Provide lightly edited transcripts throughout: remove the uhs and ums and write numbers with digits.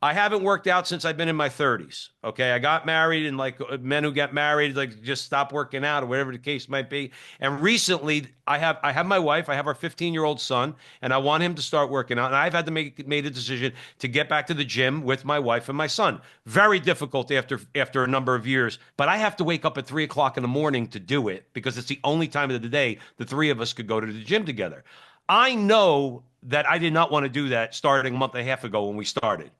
I haven't worked out since I've been in my 30s. Okay. I got married, and like men who get married, like just stop working out or whatever the case might be. And recently I have my wife, I have our 15-year-old son, and I want him to start working out. And I've had to made a decision to get back to the gym with my wife and my son. Very difficult after a number of years, but I have to wake up at 3 o'clock in the morning to do it because it's the only time of the day the three of us could go to the gym together. I know that I did not want to do that starting a month and a half ago when we started,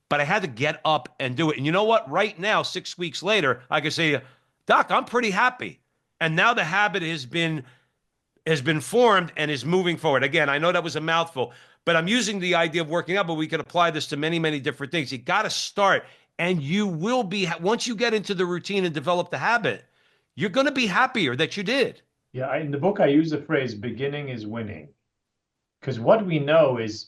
but I had to get up and do it. And you know what? Right now, 6 weeks later, I can say, Doc, I'm pretty happy. And now the habit has been formed and is moving forward. Again, I know that was a mouthful, but I'm using the idea of working out, but we can apply this to many, many different things. You got to start, and you will be, once you get into the routine and develop the habit, you're going to be happier that you did. Yeah, in the book, I use the phrase beginning is winning. Because what we know is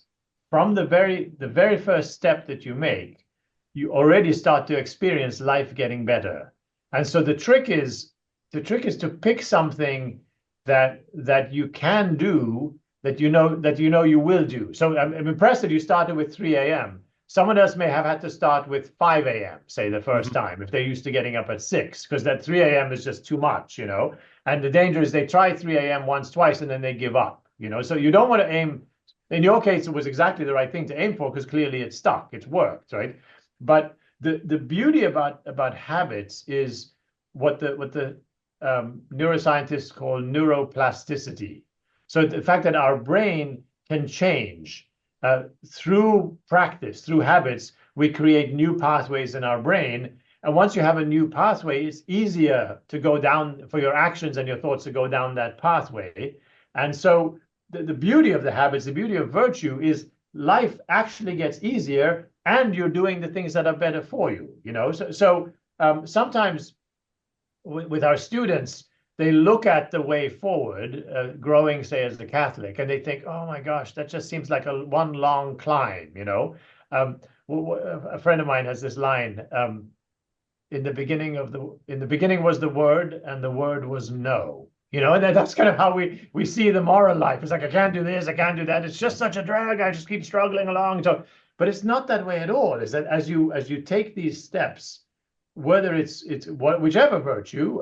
from the very first step that you make, you already start to experience life getting better. And so the trick is to pick something that you can do, that you know you will do. So I'm impressed that you started with 3 a.m. Someone else may have had to start with 5 a.m., say the first Mhm. time, if they're used to getting up at 6, because that 3 a.m. is just too much. And the danger is they try 3 a.m. once, twice, and then they give up. So you don't want to aim. In your case, it was exactly the right thing to aim for because clearly it stuck, it's worked, right? But the beauty about habits is what the neuroscientists call neuroplasticity. So the fact that our brain can change through practice, through habits, we create new pathways in our brain. And once you have a new pathway, it's easier to go down for your actions and your thoughts to go down that pathway. And so the beauty of the habits, the beauty of virtue is life actually gets easier and you're doing the things that are better for you. So sometimes with our students, they look at the way forward, growing, say, as a Catholic, and they think, "Oh my gosh, that just seems like a one long climb." Um, a friend of mine has this line: in the beginning was the Word, and the Word was no." And that's kind of how we see the moral life. It's like I can't do this, I can't do that. It's just such a drag. I just keep struggling along. So, but it's not that way at all. Is that as you take these steps, whether it's whichever virtue,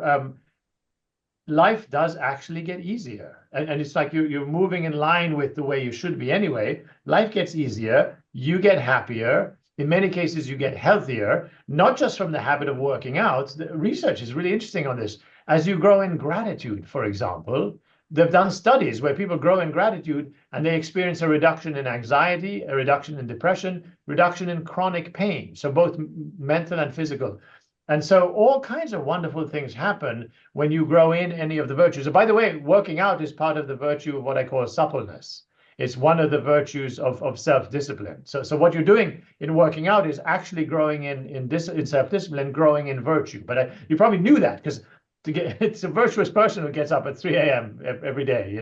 life does actually get easier. And it's like you're moving in line with the way you should be anyway. Life gets easier, you get happier. In many cases, you get healthier, not just from the habit of working out. The research is really interesting on this. As you grow in gratitude, for example, they've done studies where people grow in gratitude and they experience a reduction in anxiety, a reduction in depression, reduction in chronic pain. So both mental and physical. And so all kinds of wonderful things happen when you grow in any of the virtues. And by the way, working out is part of the virtue of what I call suppleness. It's one of the virtues of self-discipline. So what you're doing in working out is actually growing in self-discipline, growing in virtue. But you probably knew that because it's a virtuous person who gets up at 3 a.m. every day.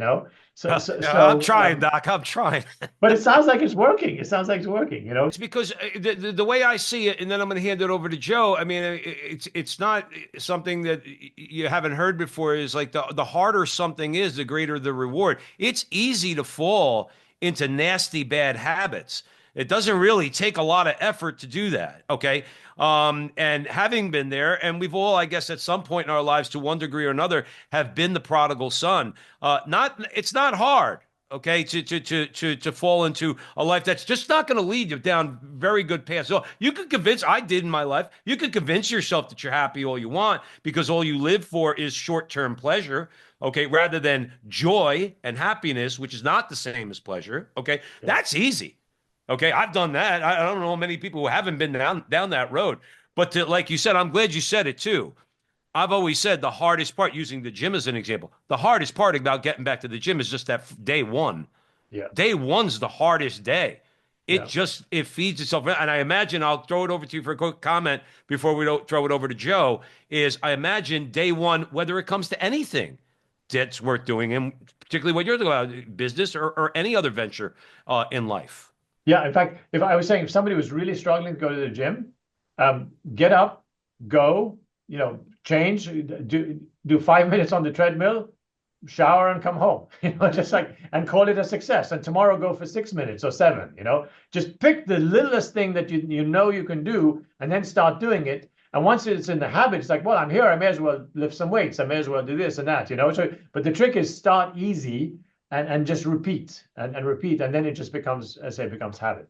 So so I'm so trying, um, Doc. I'm trying. but it sounds like it's working. It sounds like it's working. It's because the way I see it, and then I'm going to hand it over to Joe. I mean, it's not something that you haven't heard before. Is like the harder something is, the greater the reward. It's easy to fall into nasty bad habits. It doesn't really take a lot of effort to do that. Okay. And having been there, and we've all, I guess, at some point in our lives, to one degree or another, have been the prodigal son. It's not hard, okay, to fall into a life that's just not going to lead you down very good paths. So you could convince, I did in my life, you could convince yourself that you're happy all you want because all you live for is short-term pleasure, okay, rather than joy and happiness, which is not the same as pleasure, okay? Yeah. That's easy. Okay, I've done that. I don't know many people who haven't been down that road. But like you said, I'm glad you said it too. I've always said the hardest part, using the gym as an example, the hardest part about getting back to the gym is just that day one. Yeah. Day one's the hardest day. Yeah. It feeds itself. And I imagine, I'll throw it over to you for a quick comment before we don't throw it over to Joe, is I imagine day one, whether it comes to anything that's worth doing, and particularly what you're talking about, business or any other venture in life. Yeah, in fact, if somebody was really struggling to go to the gym, get up, go, change, do 5 minutes on the treadmill, shower and come home, just like, and call it a success. And tomorrow go for 6 minutes or 7, just pick the littlest thing that you know you can do and then start doing it. And once it's in the habit, it's like, well, I'm here. I may as well lift some weights. I may as well do this and that. So, but the trick is start easy and just repeat and repeat. And then it just becomes, as I say, becomes habit.